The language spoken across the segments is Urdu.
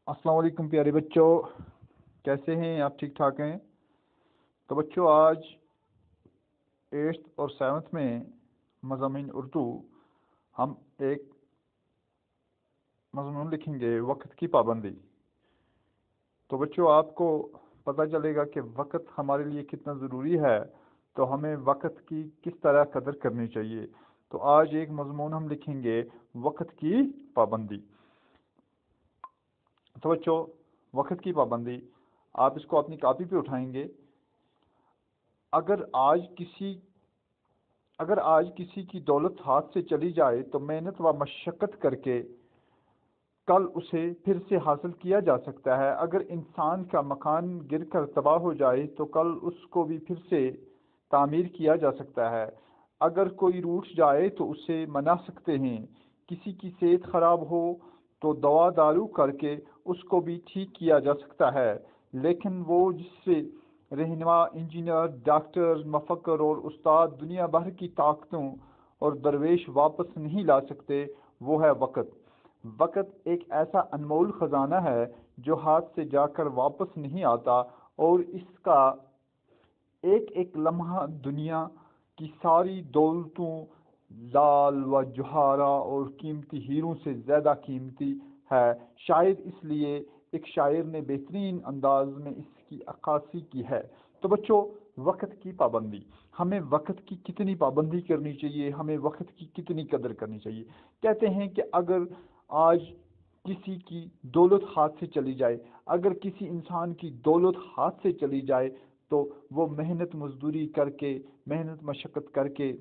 السلام علیکم پیارے بچوں، کیسے ہیں آپ؟ ٹھیک ٹھاک ہیں؟ تو بچوں آج 8th اور 7th میں مضامین اردو ہم ایک مضمون لکھیں گے، وقت کی پابندی۔ تو بچوں آپ کو پتہ چلے گا کہ وقت ہمارے لیے کتنا ضروری ہے، تو ہمیں وقت کی کس طرح قدر کرنی چاہیے۔ تو آج ایک مضمون ہم لکھیں گے، وقت کی پابندی۔ تو بچوں وقت کی پابندی، آپ اس کو اپنی کاپی پہ اٹھائیں گے۔ اگر آج کسی کی دولت ہاتھ سے چلی جائے تو محنت و مشقت کر کے کل اسے پھر سے حاصل کیا جا سکتا ہے۔ اگر انسان کا مکان گر کر تباہ ہو جائے تو کل اس کو بھی پھر سے تعمیر کیا جا سکتا ہے۔ اگر کوئی روٹھ جائے تو اسے منا سکتے ہیں۔ کسی کی صحت خراب ہو تو دوا دارو کر کے اس کو بھی ٹھیک کیا جا سکتا ہے، لیکن وہ جس سے رہنما، انجینئر، ڈاکٹر، مفکر اور استاد دنیا بھر کی طاقتوں اور درویش واپس نہیں لا سکتے، وہ ہے وقت۔ وقت ایک ایسا انمول خزانہ ہے جو ہاتھ سے جا کر واپس نہیں آتا، اور اس کا ایک ایک لمحہ دنیا کی ساری دولتوں، لال و جوہرا اور قیمتی ہیروں سے زیادہ قیمتی ہے۔ شاید اس لیے ایک شاعر نے بہترین انداز میں اس کی عکاسی کی ہے۔ تو بچوں وقت کی پابندی، ہمیں وقت کی کتنی پابندی کرنی چاہیے، ہمیں وقت کی کتنی قدر کرنی چاہیے۔ کہتے ہیں کہ اگر آج کسی کی دولت ہاتھ سے چلی جائے، اگر کسی انسان کی دولت ہاتھ سے چلی جائے تو وہ محنت مزدوری کر کے، محنت مشقت کر کے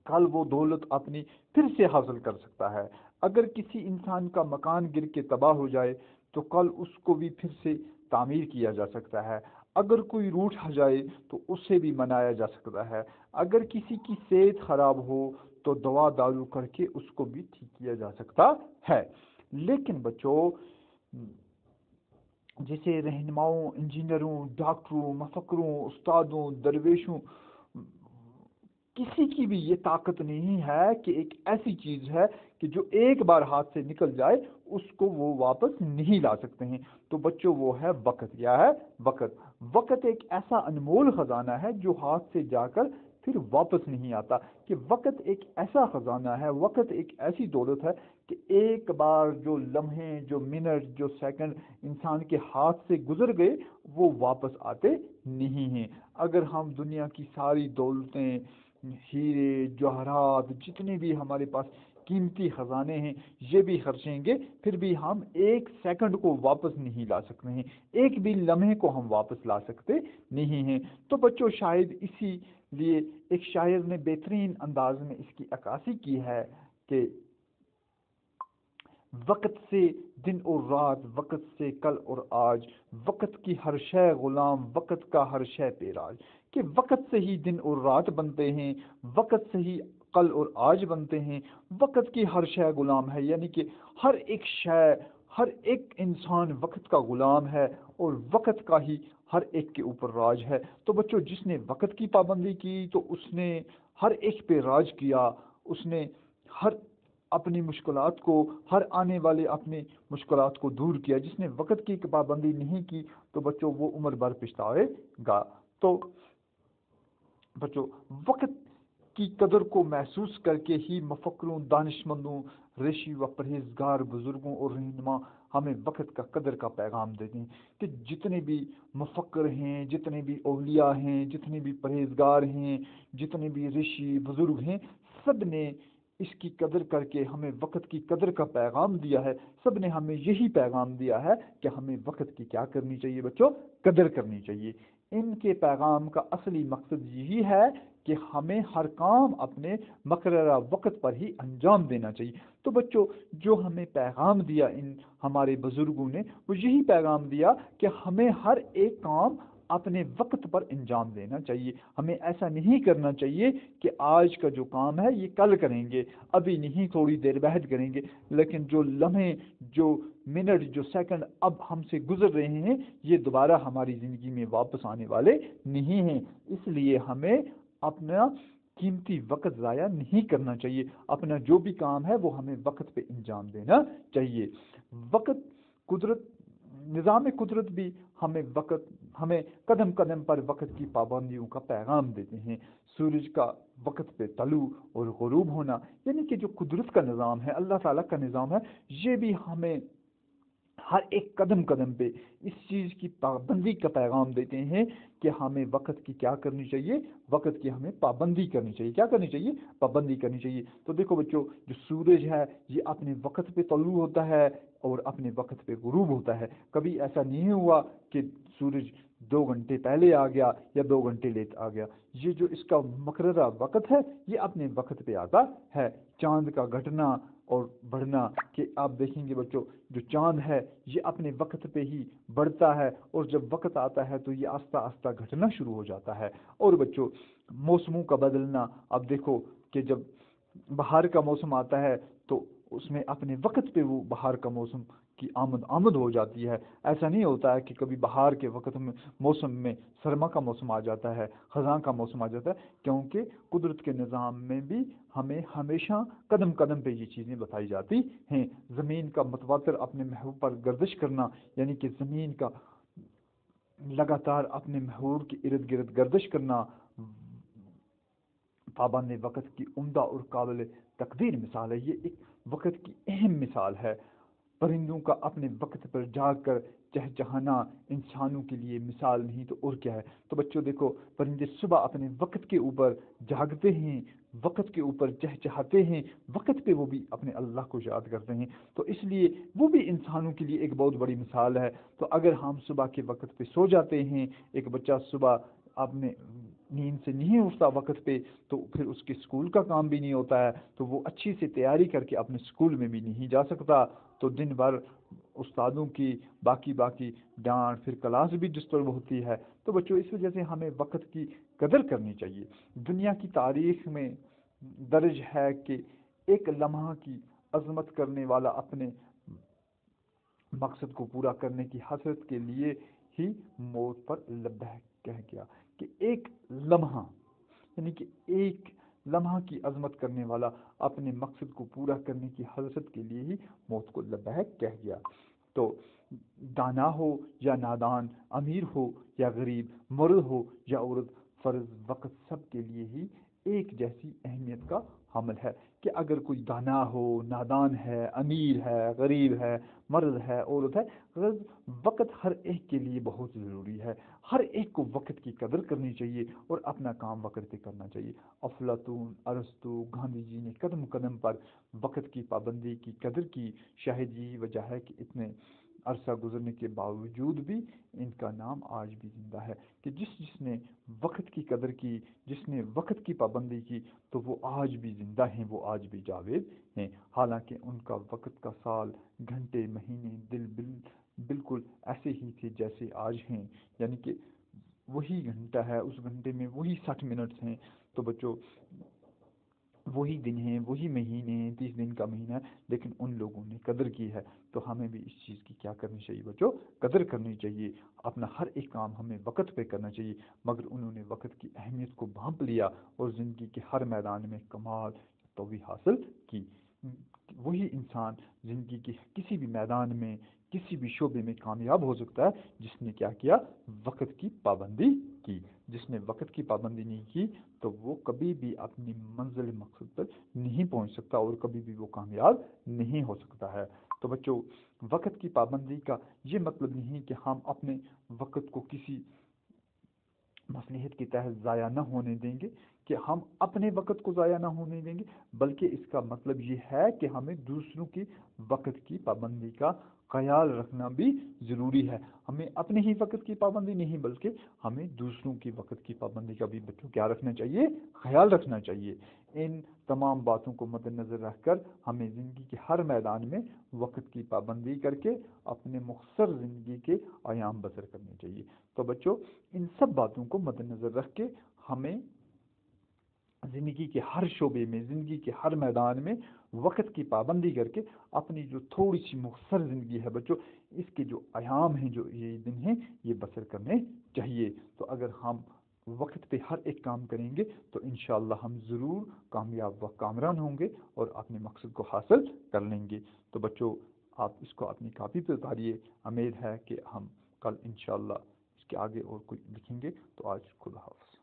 کل وہ دولت اپنی پھر سے حاصل کر سکتا ہے۔ اگر کسی انسان کا مکان گر کے تباہ ہو جائے تو کل اس کو بھی پھر سے تعمیر کیا جا سکتا ہے۔ اگر کوئی روٹھ جائے تو اسے بھی منایا جا سکتا ہے۔ اگر کسی کی صحت خراب ہو تو دوا دارو کر کے اس کو بھی ٹھیک کیا جا سکتا ہے۔ لیکن بچوں جیسے رہنماؤں، انجینئروں، ڈاکٹروں، مفکروں، استادوں، درویشوں، کسی کی بھی یہ طاقت نہیں ہے کہ ایک ایسی چیز ہے کہ جو ایک بار ہاتھ سے نکل جائے اس کو وہ واپس نہیں لا سکتے ہیں۔ تو بچوں وہ ہے وقت۔ کیا ہے؟ وقت۔ وقت ایک ایسا انمول خزانہ ہے جو ہاتھ سے جا کر پھر واپس نہیں آتا، کہ وقت ایک ایسا خزانہ ہے، وقت ایک ایسی دولت ہے کہ ایک بار جو لمحے، جو منٹ، جو سیکنڈ انسان کے ہاتھ سے گزر گئے وہ واپس آتے نہیں ہیں۔ اگر ہم دنیا کی ساری دولتیں، ہیرے، جواہرات، جتنے بھی ہمارے پاس قیمتی خزانے ہیں یہ بھی خرچیں گے پھر بھی ہم ایک سیکنڈ کو واپس نہیں لا سکتے ہیں، ایک بھی لمحے کو ہم واپس لا سکتے نہیں ہیں۔ تو بچوں شاید اسی لیے ایک شاعر نے بہترین انداز میں اس کی عکاسی کی ہے کہ وقت سے دن اور رات، وقت سے کل اور آج، وقت کی ہر شے غلام، وقت کا ہر شے پہ راج۔ کہ وقت سے ہی دن اور رات بنتے ہیں، وقت سے ہی کل اور آج بنتے ہیں، وقت کی ہر شے غلام ہے، یعنی کہ ہر ایک شے، ہر ایک انسان وقت کا غلام ہے اور وقت کا ہی ہر ایک کے اوپر راج ہے۔ تو بچوں جس نے وقت کی پابندی کی تو اس نے ہر ایک پہ راج کیا، اس نے ہر اپنی مشکلات کو، ہر آنے والے اپنے مشکلات کو دور کیا۔ جس نے وقت کی پابندی نہیں کی تو بچوں وہ عمر بھر پچھتائے گا۔ تو بچوں وقت کی قدر کو محسوس کر کے ہی مفکروں، دانشمندوں، رشی و پرہیزگار بزرگوں اور رہنما ہمیں وقت کا قدر کا پیغام دیتے ہیں، کہ جتنے بھی مفکر ہیں، جتنے بھی اولیاء ہیں، جتنے بھی پرہیزگار ہیں، جتنے بھی رشی بزرگ ہیں، سب نے اس کی قدر کر کے ہمیں وقت کی قدر کا پیغام دیا ہے۔ سب نے ہمیں یہی پیغام دیا ہے کہ ہمیں وقت کی کیا کرنی چاہیے بچوں؟ قدر کرنی چاہیے۔ ان کے پیغام کا اصلی مقصد یہی ہے کہ ہمیں ہر کام اپنے مقررہ وقت پر ہی انجام دینا چاہیے۔ تو بچوں جو ہمیں پیغام دیا ان ہمارے بزرگوں نے، وہ یہی پیغام دیا کہ ہمیں ہر ایک کام اپنے وقت پر انجام دینا چاہیے۔ ہمیں ایسا نہیں کرنا چاہیے کہ آج کا جو کام ہے یہ کل کریں گے، ابھی نہیں، تھوڑی دیر بعد کریں گے، لیکن جو لمحے، جو منٹ، جو سیکنڈ اب ہم سے گزر رہے ہیں یہ دوبارہ ہماری زندگی میں واپس آنے والے نہیں ہیں۔ اس لیے ہمیں اپنا قیمتی وقت ضائع نہیں کرنا چاہیے۔ اپنا جو بھی کام ہے وہ ہمیں وقت پہ انجام دینا چاہیے۔ وقت نظام قدرت بھی ہمیں قدم قدم پر وقت کی پابندیوں کا پیغام دیتے ہیں۔ سورج کا وقت پہ طلوع اور غروب ہونا، یعنی کہ جو قدرت کا نظام ہے، اللہ تعالیٰ کا نظام ہے، یہ بھی ہمیں ہر ایک قدم قدم پہ اس چیز کی پابندی کا پیغام دیتے ہیں کہ ہمیں وقت کی کیا کرنی چاہیے، وقت کی ہمیں پابندی کرنی چاہیے۔ کیا کرنی چاہیے؟ پابندی کرنی چاہیے۔ تو دیکھو بچوں، جو سورج ہے یہ اپنے وقت پہ طلوع ہوتا ہے اور اپنے وقت پہ غروب ہوتا ہے۔ کبھی ایسا نہیں ہوا کہ سورج 2 گھنٹے پہلے آ گیا یا 2 گھنٹے لیٹ آ گیا۔ یہ جو اس کا مقررہ وقت ہے یہ اپنے وقت پہ آتا ہے۔ چاند کا گھٹنا اور بڑھنا، کہ آپ دیکھیں گے بچوں، جو چاند ہے یہ اپنے وقت پہ ہی بڑھتا ہے، اور جب وقت آتا ہے تو یہ آہستہ آہستہ گھٹنا شروع ہو جاتا ہے۔ اور بچوں، موسموں کا بدلنا، اب دیکھو کہ جب بہار کا موسم آتا ہے تو اس میں اپنے وقت پہ وہ بہار کا موسم کی آمد ہو جاتی ہے۔ ایسا نہیں ہوتا ہے کہ کبھی بہار کے وقت میں موسم میں سرما کا موسم آ جاتا ہے، خزاں کا موسم آ جاتا ہے، کیونکہ قدرت کے نظام میں بھی ہمیں ہمیشہ قدم قدم پہ یہ چیزیں بتائی جاتی ہیں۔ زمین کا متواتر اپنے محور پر گردش کرنا، یعنی کہ زمین کا لگاتار اپنے محور کے ارد گرد گردش کرنا، پابند وقت کی عمدہ اور قابل تقدیر مثال ہے۔ یہ ایک وقت کی اہم مثال ہے۔ پرندوں کا اپنے وقت پر جاگ کر چہچہانا انسانوں کے لیے مثال نہیں تو اور کیا ہے۔ تو بچوں دیکھو، پرندے صبح اپنے وقت کے اوپر جاگتے ہیں، وقت کے اوپر چہچہاتے ہیں، وقت پہ وہ بھی اپنے اللہ کو یاد کرتے ہیں، تو اس لیے وہ بھی انسانوں کے لیے ایک بہت بڑی مثال ہے۔ تو اگر ہم صبح کے وقت پہ سو جاتے ہیں، ایک بچہ صبح اپنے نیند سے نہیں اٹھتا وقت پہ، تو پھر اس کے اسکول کا کام بھی نہیں ہوتا ہے، تو وہ اچھی سے تیاری کر کے اپنے اسکول میں بھی نہیں جا سکتا، تو دن بھر استادوں کی باقی ڈانٹ، پھر کلاس بھی ڈسٹرب ہوتی ہے۔ تو بچوں، اس وجہ سے ہمیں وقت کی قدر کرنی چاہیے۔ دنیا کی تاریخ میں درج ہے کہ ایک لمحہ کی عظمت کرنے والا اپنے مقصد کو پورا کرنے کی حسرت کے لیے ہی موت پر لبیک کہہ گیا، کہ ایک لمحہ، یعنی کہ ایک لمحہ کی عظمت کرنے والا اپنے مقصد کو پورا کرنے کی حسرت کے لیے ہی موت کو لبیک کہہ گیا۔ تو دانا ہو یا نادان، امیر ہو یا غریب، مرد ہو یا عورت، فرض وقت سب کے لیے ہی ایک جیسی اہمیت کا حامل ہے، کہ اگر کوئی دانا ہو، نادان ہے، امیر ہے، غریب ہے، مرد ہے، عورت ہے، فرض وقت ہر ایک کے لیے بہت ضروری ہے۔ ہر ایک کو وقت کی قدر کرنی چاہیے اور اپنا کام وقت پہ کرنا چاہیے۔ افلاطون، ارسطو، گاندھی جی نے قدم قدم پر وقت کی پابندی کی قدر کی۔ شاید یہی وجہ ہے کہ اتنے عرصہ گزرنے کے باوجود بھی ان کا نام آج بھی زندہ ہے، کہ جس نے وقت کی قدر کی، جس نے وقت کی پابندی کی، تو وہ آج بھی زندہ ہیں، وہ آج بھی جاوید ہیں، حالانکہ ان کا وقت کا سال، گھنٹے، مہینے، دن بالکل ایسے ہی تھے جیسے آج ہیں، یعنی کہ وہی گھنٹہ ہے، اس گھنٹے میں وہی 60 منٹس ہیں۔ تو بچوں، وہی دن ہیں، وہی مہینے ہیں، 30 دن کا مہینہ ہے، لیکن ان لوگوں نے قدر کی ہے۔ تو ہمیں بھی اس چیز کی کیا کرنی چاہیے بچوں؟ قدر کرنی چاہیے۔ اپنا ہر ایک کام ہمیں وقت پہ کرنا چاہیے، مگر انہوں نے وقت کی اہمیت کو بھانپ لیا اور زندگی کے ہر میدان میں کمال توی حاصل کی۔ وہی انسان زندگی کے کسی بھی میدان میں، کسی بھی شعبے میں کامیاب ہو سکتا ہے جس نے کیا کیا؟ وقت کی پابندی کی۔ جس نے وقت کی پابندی نہیں کی تو وہ کبھی بھی اپنی منزل مقصد پر نہیں پہنچ سکتا اور کبھی بھی وہ کامیاب نہیں ہو سکتا ہے۔ تو بچوں، وقت کی پابندی کا یہ مطلب نہیں کہ ہم اپنے وقت کو کسی مصلحت کے تحت ضائع نہ ہونے دیں گے، کہ ہم اپنے وقت کو ضائع نہ ہونے دیں گے، بلکہ اس کا مطلب یہ ہے کہ ہمیں دوسروں کی وقت کی پابندی کا خیال رکھنا بھی ضروری ہے۔ ہمیں اپنے ہی وقت کی پابندی نہیں، بلکہ ہمیں دوسروں کی وقت کی پابندی کا بھی بچوں کیا رکھنا چاہیے؟ خیال رکھنا چاہیے۔ ان تمام باتوں کو مد نظر رکھ کر ہمیں زندگی کے ہر میدان میں وقت کی پابندی کر کے اپنے مختصر زندگی کے ایام بسر کرنے چاہیے۔ تو بچوں، ان سب باتوں کو مد نظر رکھ کے ہمیں زندگی کے ہر شعبے میں، زندگی کے ہر میدان میں وقت کی پابندی کر کے اپنی جو تھوڑی سی مختصر زندگی ہے بچوں، اس کے جو ایام ہیں، جو یہ دن ہیں، یہ بسر کرنے چاہیے۔ تو اگر ہم وقت پہ ہر ایک کام کریں گے تو انشاءاللہ ہم ضرور کامیاب و کامران ہوں گے اور اپنے مقصد کو حاصل کر لیں گے۔ تو بچوں، آپ اس کو اپنی کاپی پہ اتاریے. امید ہے کہ ہم کل انشاءاللہ اس کے آگے اور کوئی لکھیں گے. تو آج خدا حافظ.